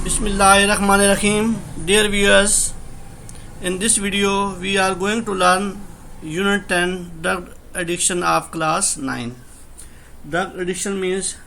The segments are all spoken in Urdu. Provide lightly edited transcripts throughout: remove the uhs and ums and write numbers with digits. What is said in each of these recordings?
Bismillahirrahmanirrahim. Dear viewers, in this video we are going to learn Unit 10 Drug Addiction of Class 9. Drug addiction means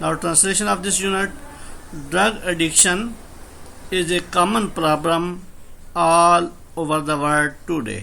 Now translation of this unit: drug addiction is a common problem all over the world today.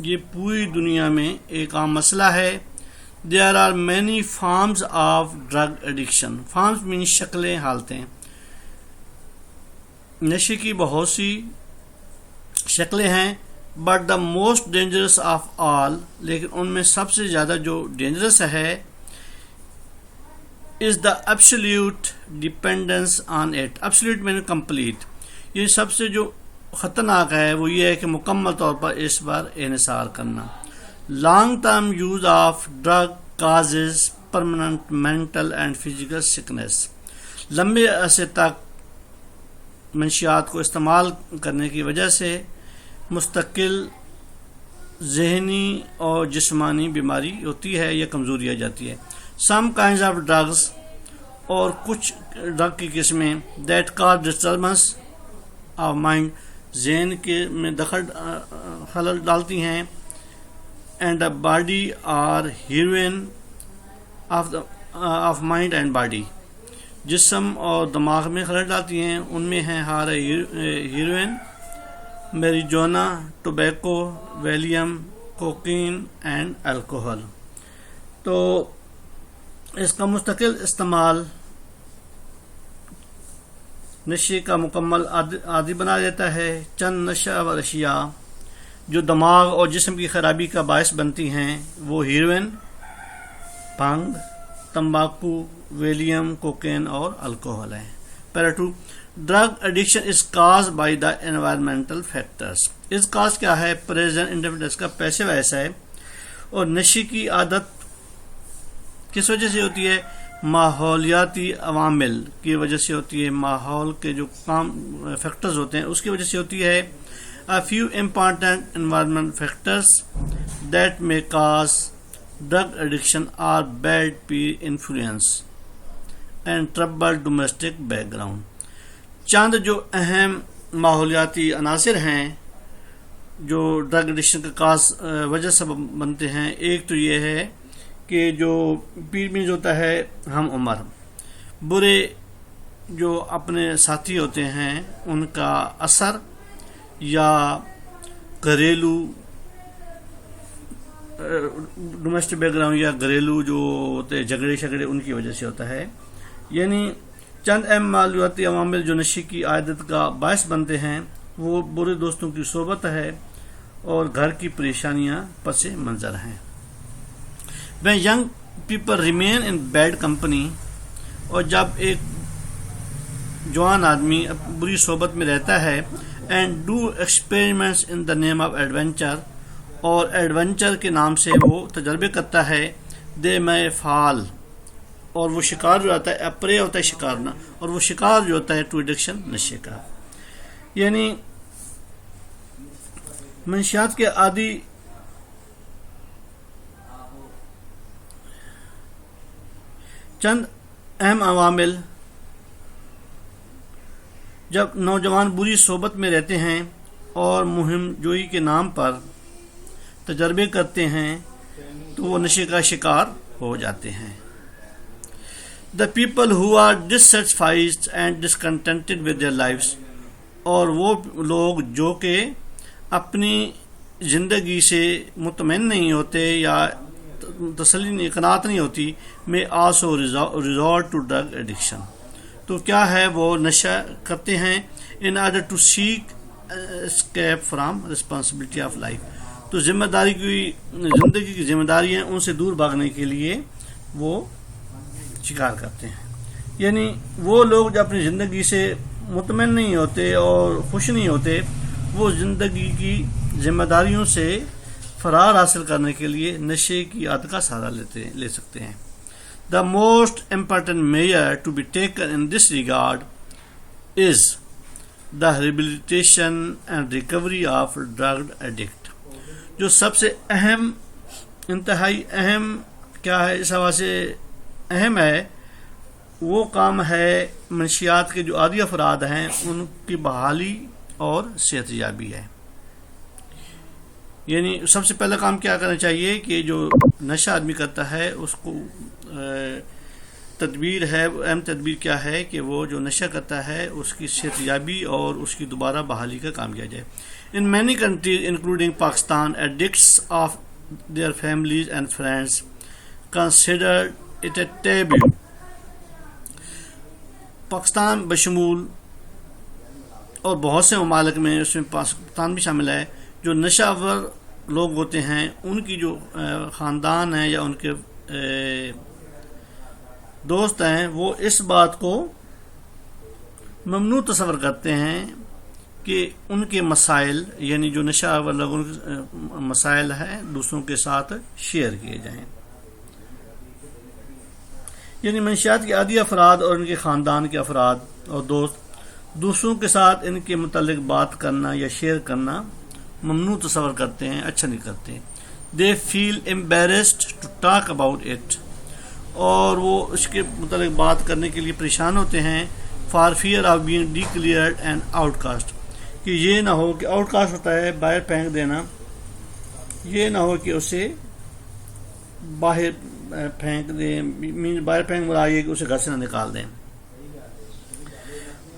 یہ پوری دنیا میں ایک عام مسئلہ ہے. There are many forms of drug addiction. Forms مین شکلیں، حالتیں. نشے کی بہت سی شکلیں ہیں، but the most dangerous of all, لیکن ان میں سب سے زیادہ جو ڈینجرس ہے is the absolute dependence on it. Absolute مین کمپلیٹ. یہ سب سے جو خطرناک ہے وہ یہ ہے کہ مکمل طور پر اس پر انحصار کرنا. Long term use of drug causes permanent mental and physical sickness. لمبے عرصے تک منشیات کو استعمال کرنے کی وجہ سے مستقل ذہنی اور جسمانی بیماری ہوتی ہے یا کمزوری آ جاتی ہے. سم کائنڈز آف ڈرگز، اور کچھ ڈرگ کی قسمیں that cause disturbance of mind, ذہن کے میں خلل ڈالتی ہیں. And body or heroin of mind and body, جسم اور دماغ میں خلل ڈالتی ہیں. ان میں ہیں heroin, marijuana, tobacco, valium, cocaine and alcohol. تو اس کا مستقل استعمال نشے کا مکمل عادی بنا دیتا ہے. چند نشہ آور اشیاء جو دماغ اور جسم کی خرابی کا باعث بنتی ہیں وہ ہیروئن، بھنگ، تمباکو، ویلیم، کوکین اور الکوہل ہیں. Para 2. Drug addiction is cause by the environmental factors. اس کاز کیا ہے؟ پریزنٹ انڈیفینڈنس کا پیسے ویسا ہے. اور نشے کی عادت کس وجہ سے ہوتی ہے؟ ماحولیاتی عوامل کی وجہ سے ہوتی ہے. ماحول کے جو کام فیکٹرز ہوتے ہیں اس کی وجہ سے ہوتی ہے. A few important environmental factors that may cause drug addiction are bad peer influence and troubled domestic background. چند جو اہم ماحولیاتی عناصر ہیں جو ڈرگ ایڈکشن کا کاز وجہ سبب بنتے ہیں. ایک تو یہ ہے کہ جو پیر مینز ہوتا ہے ہم عمر، برے جو اپنے ساتھی ہوتے ہیں ان کا اثر، یا گھریلو ڈومیسٹک بیک گراؤنڈ یا گھریلو جو ہوتے ہیں جھگڑے ان کی وجہ سے ہوتا ہے. یعنی چند اہم ماحولیاتی عوامل جو نشے کی عادت کا باعث بنتے ہیں وہ برے دوستوں کی صحبت ہے اور گھر کی پریشانیاں پس منظر ہیں. When young people remain in bad company، اور جب ایک جوان آدمی بری صحبت میں رہتا ہے، and do experiments in the name of adventure، اور ایڈونچر کے نام سے وہ تجربے کرتا ہے، they may fall، اور وہ شکار جو ہوتا ہے، اپرے ہوتا ہے شکار نہ، اور وہ شکار جو ہوتا ہے to addiction نشے کا. یعنی منشیات کے عادی چند اہم عوامل. جب نوجوان بری صحبت میں رہتے ہیں اور مہم جوئی کے نام پر تجربے کرتے ہیں تو وہ نشے کا شکار ہو جاتے ہیں. The people who are dissatisfied and discontented with their lives، اور وہ لوگ جو کہ اپنی زندگی سے مطمئن نہیں ہوتے یا تسلی قناعت نہیں ہوتی، میں also resort to drug addiction. تو کیا ہے؟ وہ نشہ کرتے ہیں in order to seek escape from responsibility of life. تو ذمہ داری کی زندگی کی ذمہ داری ہیں ان سے دور بھاگنے کے لیے وہ شکار کرتے ہیں. یعنی وہ لوگ جو اپنی زندگی سے مطمئن نہیں ہوتے اور خوش نہیں ہوتے، وہ زندگی کی ذمہ داریوں سے فرار حاصل کرنے کے لیے نشے کی عادت کا سہارا لے سکتے ہیں. The most important measure to be taken in this regard is the rehabilitation and recovery of drug addict. جو سب سے اہم انتہائی اہم کیا ہے اس حوالے سے اہم ہے وہ کام ہے منشیات کے جو عادی افراد ہیں ان کی بحالی اور صحت یابی ہے. یعنی سب سے پہلا کام کیا کرنا چاہیے کہ جو نشہ آدمی کرتا ہے اس کو تدبیر ہے، اہم تدبیر کیا ہے کہ وہ جو نشہ کرتا ہے اس کی صحت یابی اور اس کی دوبارہ بحالی کا کام کیا جائے. In many countries including Pakistan addicts of their families and friends consider it a taboo. Pakistan بشمول اور بہت سے ممالک میں، اس میں پاکستان بھی شامل ہے، جو نشہ آور لوگ ہوتے ہیں ان کی جو خاندان ہیں یا ان کے دوست ہیں وہ اس بات کو ممنوع تصور کرتے ہیں کہ ان کے مسائل یعنی جو نشہ آور لوگوں کے مسائل ہیں دوسروں کے ساتھ شیئر کیے جائیں. یعنی منشیات کے عادی افراد اور ان کے خاندان کے افراد اور دوست دوسروں کے ساتھ ان کے متعلق بات کرنا یا شیئر کرنا ممنوع تصور کرتے ہیں، اچھا نہیں کرتے. They feel embarrassed to talk about it, اور وہ اس کے متعلق بات کرنے کے لیے پریشان ہوتے ہیں. For fear of being declared and out cost, کہ یہ نہ ہو کہ آؤٹ کاسٹ ہوتا ہے باہر پھینک دینا، یہ نہ ہو کہ اسے باہر پھینک دیں، باہر پھینک مرائیے کہ اسے گھر سے نہ نکال دیں،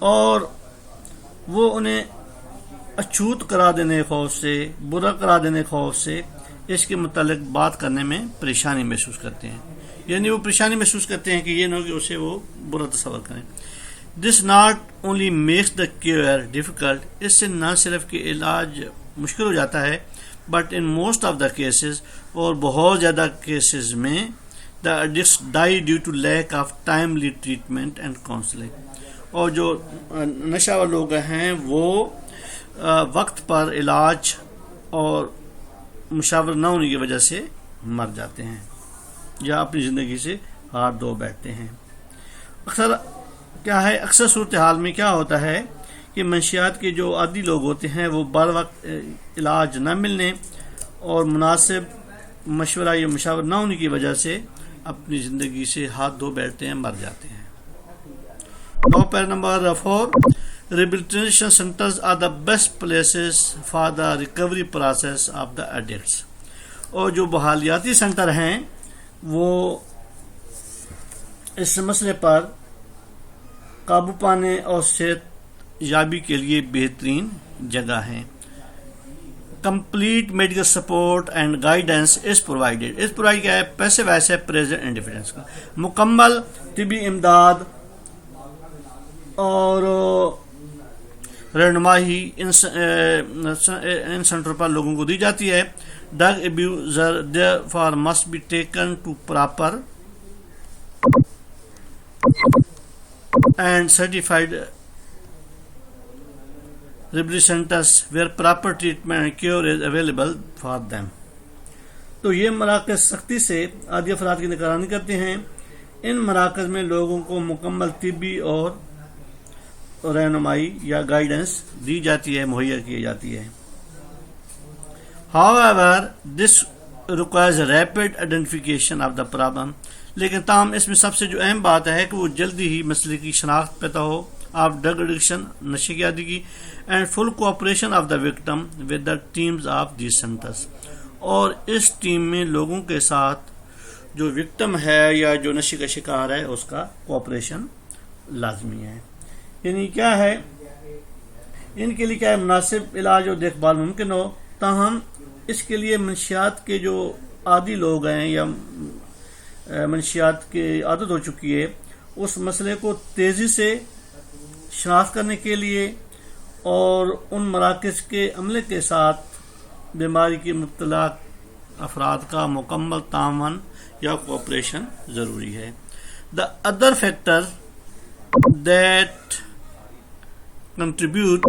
اور وہ انہیں اچھوت کرا دینے خوف سے، برا کرا دینے خوف سے اس کے متعلق بات کرنے میں پریشانی محسوس کرتے ہیں. یعنی وہ پریشانی محسوس کرتے ہیں کہ یہ نہ ہو کہ اسے وہ برا تصور کریں. This not only makes the cure difficult, اس سے نہ صرف کہ علاج مشکل ہو جاتا ہے، but in most of the cases, اور بہت زیادہ کیسز میں the addicts die due to lack of timely treatment and counselling, اور جو نشہ آور لوگ ہیں وہ وقت پر علاج اور مشاور نہ ہونے کی وجہ سے مر جاتے ہیں یا اپنی زندگی سے ہاتھ دھو بیٹھتے ہیں. اکثر صورتحال میں کیا ہوتا ہے کہ منشیات کے جو عادی لوگ ہوتے ہیں وہ بر وقت علاج نہ ملنے اور مناسب مشورہ یا مشاور نہ ہونے کی وجہ سے اپنی زندگی سے ہاتھ دھو بیٹھتے ہیں، مر جاتے ہیں. پیرا number 4، rehabilitation centers are the best places for the recovery process of the addicts. اور جو بحالیاتی سینٹر ہیں وہ اس مسئلے پر قابو پانے اور صحت یابی کے لیے بہترین جگہ ہیں. Complete medical support and guidance is provided. اس پرووائڈ کیا ہے؟ پیسے ویسے پریزنٹ انڈیفیڈنس کا مکمل طبی امداد اور رہنمائی ان سینٹروں پر لوگوں کو دی جاتی ہے. Drug abuser therefore must be taken to proper and certified rehabilitation centres where proper treatment and cure is available for them. تو یہ مراکز سختی سے عادی افراد کی نگرانی کرتے ہیں. ان مراکز میں لوگوں کو مکمل طبی اور رہنمائی یا گائیڈنس دی جاتی ہے، مہیا کی جاتی ہے. However, this requires rapid identification of the problem. لیکن تاہم اس میں سب سے جو اہم بات ہے کہ وہ جلدی ہی مسئلے کی شناخت پیدا ہو آف ڈرگ ایڈکشن، نشے کی عادی کی، and full cooperation of the victim with the teams of these centres. اور اس ٹیم میں لوگوں کے ساتھ جو وکٹم ہے یا جو نشے کا شکار ہے اس کا کوآپریشن لازمی ہے. یعنی کیا ہے، ان کے لیے کیا ہے مناسب علاج اور دیکھ بھال ممکن ہو. تاہم اس کے لیے منشیات کے جو عادی لوگ ہیں یا منشیات کی عادت ہو چکی ہے اس مسئلے کو تیزی سے شناخت کرنے کے لیے اور ان مراکز کے عملے کے ساتھ بیماری کی مبتلا افراد کا مکمل تعاون یا کوآپریشن ضروری ہے. The other factor that contribute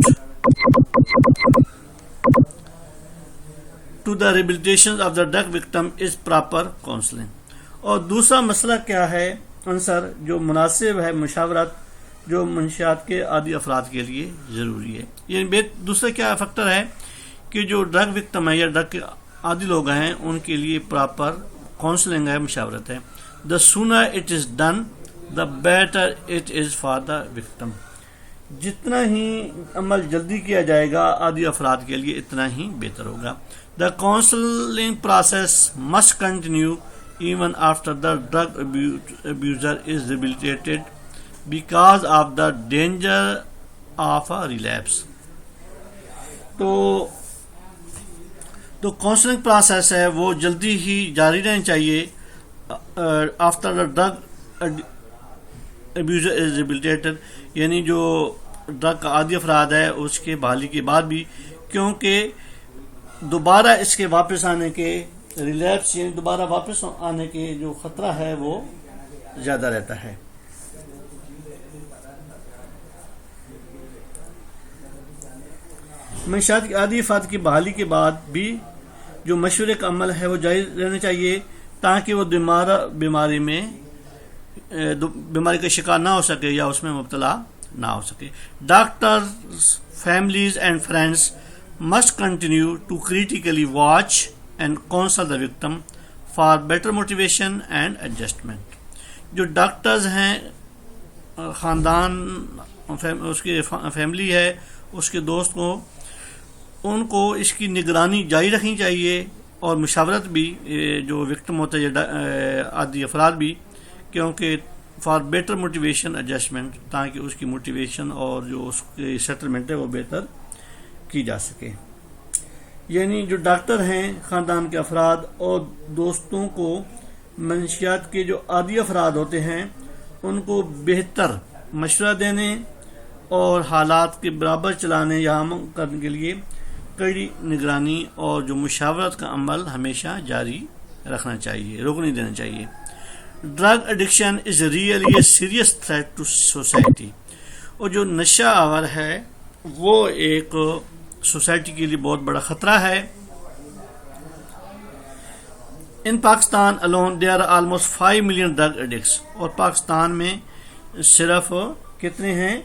to the rehabilitation of the drug victim is proper counseling. اور دوسرا مسئلہ کیا ہے، عنصر جو مناسب ہے مشاورت جو منشیات کے عادی افراد کے لیے ضروری ہے. یعنی دوسرا کیا فیکٹر ہے کہ جو ڈرگ وکٹم ہے یا ڈرگ کے عادی لوگ ہیں ان کے لیے پراپر کاؤنسلنگ ہے، مشاورت ہے. The sooner it is done the better it is for the victim. جتنا ہی عمل جلدی کیا جائے گا عادی افراد کے لیے اتنا ہی بہتر ہوگا. The counselling process must continue even after the drug abuser is rehabilitated because of the danger of relapse. تو کاؤنسلنگ پروسیس ہے وہ جلدی ہی جاری رہنا چاہیے after the drug abuser is rehabilitated, یعنی جو ڈرگ کا عادی افراد ہے اس کے بحالی کے بعد بھی، کیونکہ دوبارہ اس کے واپس آنے کے ریلیپس یعنی دوبارہ واپس آنے کے جو خطرہ ہے وہ زیادہ رہتا ہے. منشیات کی عادی افراد کی بحالی کے بعد بھی جو مشورے کا عمل ہے وہ جاری رہنا چاہیے تاکہ وہ بیماری کا شکار نہ ہو سکے یا اس میں مبتلا نہ ہو سکے. Doctors, families and friends must continue to critically watch and counsel the victim for better motivation and adjustment. جو ڈاکٹرز ہیں، خاندان، اس کی فیملی ہے، اس کے دوست کو، ان کو اس کی نگرانی جاری رکھنی چاہیے اور مشاورت بھی جو وکٹم ہوتا ہے عادی افراد بھی، کیونکہ فار بیٹر موٹیویشن ایڈجسٹمنٹ، تاکہ اس کی موٹیویشن اور جو اس کی سیٹلمنٹ ہے وہ بہتر کی جا سکے. یعنی جو ڈاکٹر ہیں، خاندان کے افراد اور دوستوں کو منشیات کے جو عادی افراد ہوتے ہیں ان کو بہتر مشورہ دینے اور حالات کے برابر چلانے یا عمل کرنے کے لیے کڑی نگرانی اور جو مشاورت کا عمل ہمیشہ جاری رکھنا چاہیے، روک نہیں دینا چاہیے. Drug addiction is really a serious threat to society. اور جو نشہ آور ہے وہ ایک سوسائٹی کے لیے بہت بڑا خطرہ ہے. ان Pakistan alone there are almost 5 million drug addicts. اور پاکستان میں صرف کتنے ہیں؟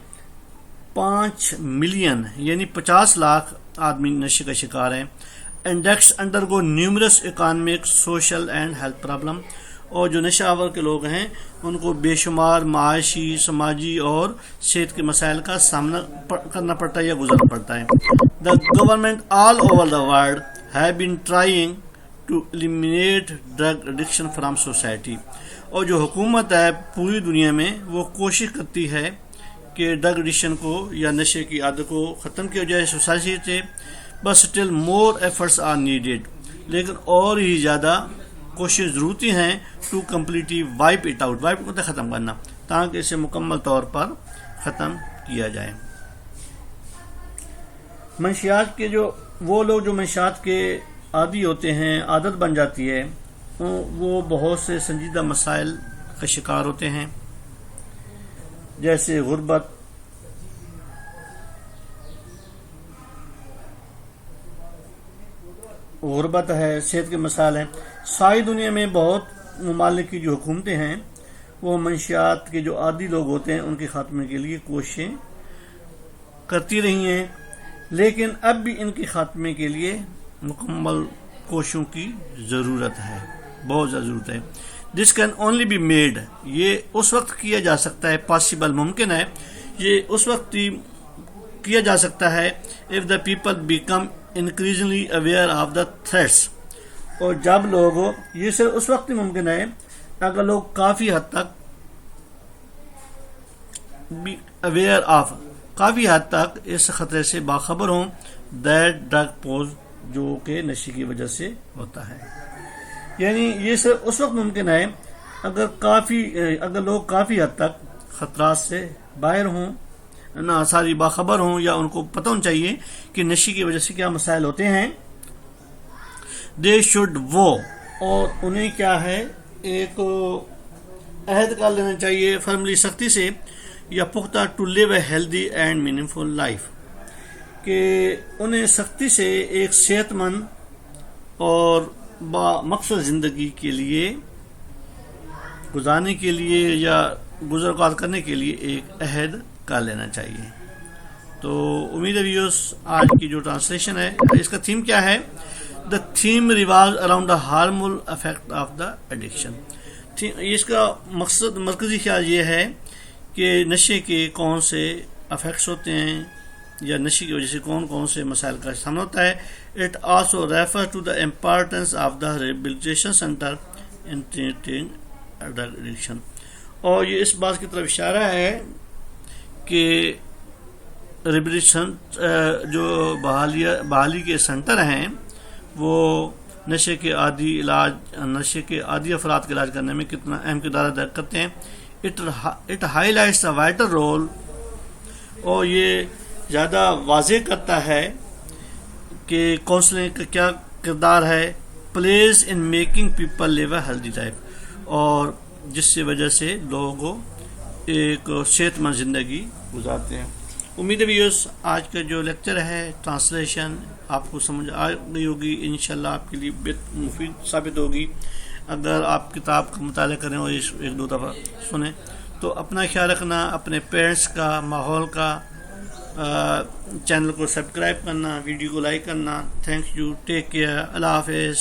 5 ملین یعنی 50 لاکھ آدمی نشے کا شکار ہیں. Addicts undergo numerous economic, social and health problem. اور جو نشہ آور کے لوگ ہیں ان کو بے شمار معاشی، سماجی اور صحت کے مسائل کا سامنا کرنا پڑتا ہے یا گزرنا پڑتا ہے. The government all over the world have been trying to eliminate drug addiction from society. اور جو حکومت ہے پوری دنیا میں وہ کوشش کرتی ہے کہ ڈرگ ایڈکشن کو یا نشے کی عادت کو ختم کیا جائے سوسائٹی سے، بس still more efforts are needed. لیکن اور ہی زیادہ کوشش ضروری ہیں to completely wipe it out, wipe کو ختم کرنا، تاکہ اسے مکمل طور پر ختم کیا جائے. منشیات کے جو وہ لوگ جو منشیات کے عادی ہوتے ہیں، عادت بن جاتی ہے، وہ بہت سے سنجیدہ مسائل کا شکار ہوتے ہیں، جیسے غربت ہے، صحت کے مسائل ہیں. ساری دنیا میں بہت ممالک کی جو حکومتیں ہیں وہ منشیات کے جو عادی لوگ ہوتے ہیں ان کے خاتمے کے لیے کوششیں کرتی رہی ہیں، لیکن اب بھی ان کے خاتمے کے لیے مکمل کوششوں کی ضرورت ہے، بہت زیادہ ضرورت ہے. This can only be made, یہ اس وقت کیا جا سکتا ہے، پاسبل ممکن ہے، یہ اس وقت کیا جا سکتا ہے if the people become increasingly aware of the threats. اور جب لوگ، یہ صرف اس وقت ہی ممکن ہے اگر لوگ کافی حد تک اویئر آف، کافی حد تک اس خطرے سے باخبر ہوں، دیٹ ڈرگ پوز، جو کہ نشے کی وجہ سے ہوتا ہے. یعنی یہ صرف اس وقت ممکن ہے اگر لوگ کافی حد تک خطرات سے باہر ہوں، نہ ساری باخبر ہوں، یا ان کو پتہ ہونا چاہیے کہ نشے کی وجہ سے کیا مسائل ہوتے ہیں. دے شوڈ اور انہیں کیا ہے ایک عہد کر لینا چاہیے فرملی، سختی سے یا پختہ، to live a healthy and meaningful life, کہ انہیں سختی سے ایک صحت مند اور با مقصد زندگی کے لیے گزارنے کے لیے یا گزر اوقات کرنے کے لیے ایک عہد کر لینا چاہیے. تو امید ہے ویوز آج کی جو ٹرانسلیشن ہے اس کا تھیم کیا ہے؟ The theme revolves around the harmful effect of the addiction. اس کا مقصد مرکزی خیال یہ ہے کہ نشے کے کون سے افیکٹس ہوتے ہیں یا نشے کی وجہ سے کون کون سے مسائل کا سامنا ہوتا ہے. It also refer to the importance of the rehabilitation centre in treating drug addiction. اور یہ اس بات کی طرف اشارہ ہے کہ ریہیبلیٹیشن جو بحالی کے سینٹر ہیں وہ نشے کے عادی افراد کے علاج کرنے میں کتنا اہم کردار ادا کرتے ہیں. It highlights the vital role, اور یہ زیادہ واضح کرتا ہے کہ کونسلنگ کا کیا کردار ہے plays in making people live a healthy life, اور جس کی وجہ سے لوگوں ایک صحت مند زندگی گزارتے ہیں. امید ہے ویورز آج کا جو لیکچر ہے ٹرانسلیشن آپ کو سمجھ آ گئی ہوگی، انشاءاللہ آپ کے لیے مفید ثابت ہوگی. اگر آپ کتاب کا مطالعہ کریں اور ایک دو دفعہ سنیں تو اپنا خیال رکھنا، اپنے پیرنٹس کا، ماحول کا، چینل کو سبسکرائب کرنا، ویڈیو کو لائک کرنا. تھینک یو، ٹیک کیئر، اللہ حافظ.